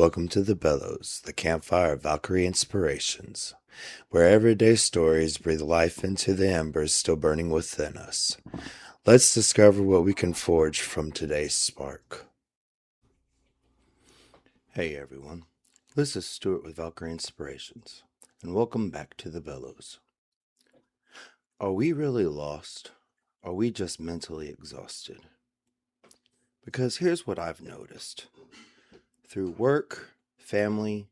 Welcome to the Bellows, the campfire of Valkyrie Inspirations, where everyday stories breathe life into the embers still burning within us. Let's discover what we can forge from today's spark. Hey everyone, this is Stuart with Valkyrie Inspirations, and welcome back to the Bellows. Are we really lost? Are we just mentally exhausted? Because here's what I've noticed. Through work, family,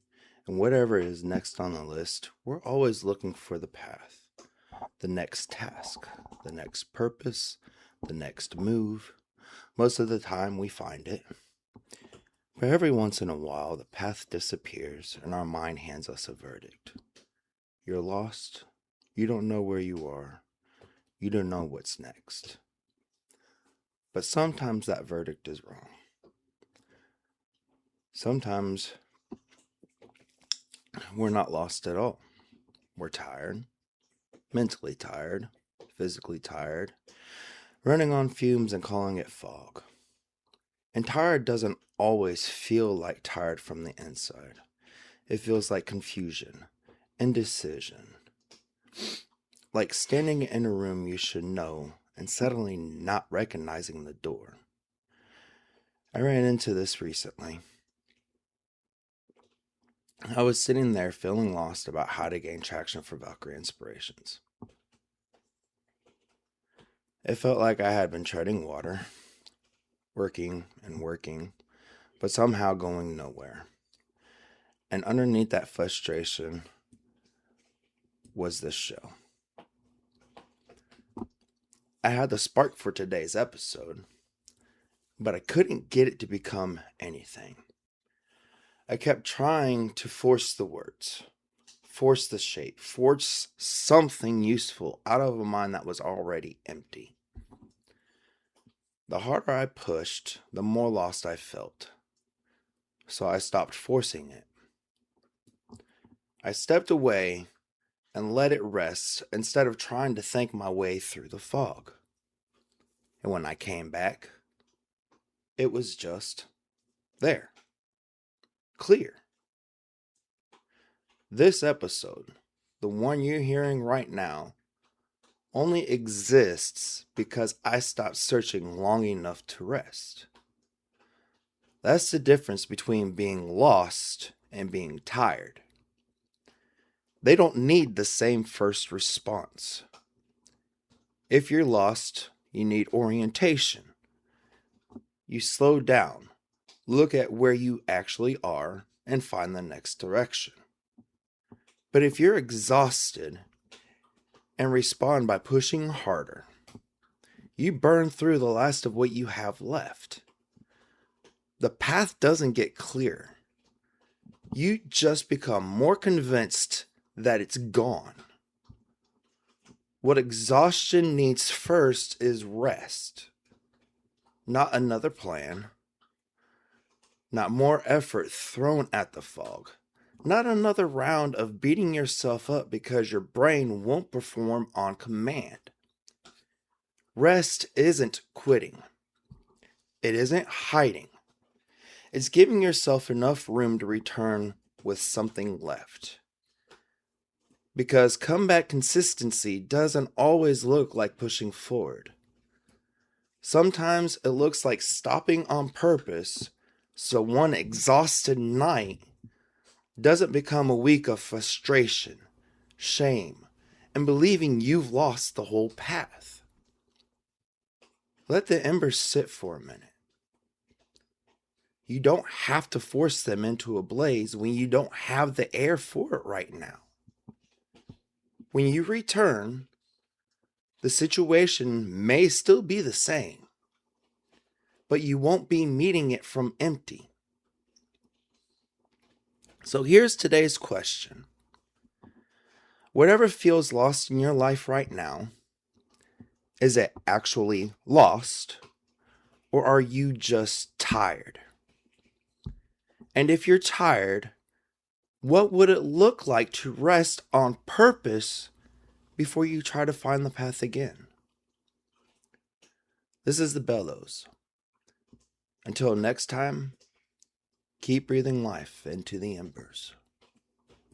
and whatever is next on the list, we're always looking for the path, the next task, the next purpose, the next move. Most of the time we find it. But every once in a while, the path disappears and our mind hands us a verdict. You're lost. You don't know where you are. You don't know what's next. But sometimes that verdict is wrong. Sometimes we're not lost at all. We're tired, mentally tired, physically tired, running on fumes and calling it fog. And tired doesn't always feel like tired from the inside. It feels like confusion, indecision, like standing in a room you should know and suddenly not recognizing the door. I ran into this recently. I was sitting there feeling lost about how to gain traction for Valkyrie Inspirations. It felt like I had been treading water, working and working, but somehow going nowhere. And underneath that frustration was this show. I had the spark for today's episode, but I couldn't get it to become anything. I kept trying to force the words, force the shape, force something useful out of a mind that was already empty. The harder I pushed, the more lost I felt. So I stopped forcing it. I stepped away and let it rest instead of trying to think my way through the fog. And when I came back, it was just there. Clear. This episode, the one you're hearing right now, only exists because I stopped searching long enough to rest. That's the difference between being lost and being tired. They don't need the same first response. If you're lost, you need orientation. You slow down, look at where you actually are, and find the next direction. But if you're exhausted and respond by pushing harder, you burn through the last of what you have left. The path doesn't get clear. You just become more convinced that it's gone. What exhaustion needs first is rest, not another plan, not more effort thrown at the fog, not another round of beating yourself up because your brain won't perform on command. Rest isn't quitting. It isn't hiding. It's giving yourself enough room to return with something left. Because comeback consistency doesn't always look like pushing forward. Sometimes it looks like stopping on purpose so one exhausted night doesn't become a week of frustration, shame, and believing you've lost the whole path. Let the embers sit for a minute. You don't have to force them into a blaze when you don't have the air for it right now. When you return, the situation may still be the same, but you won't be meeting it from empty. So here's today's question. Whatever feels lost in your life right now, is it actually lost, or are you just tired? And if you're tired, what would it look like to rest on purpose before you try to find the path again? This is the Bellows. Until next time, Keep breathing life into the embers.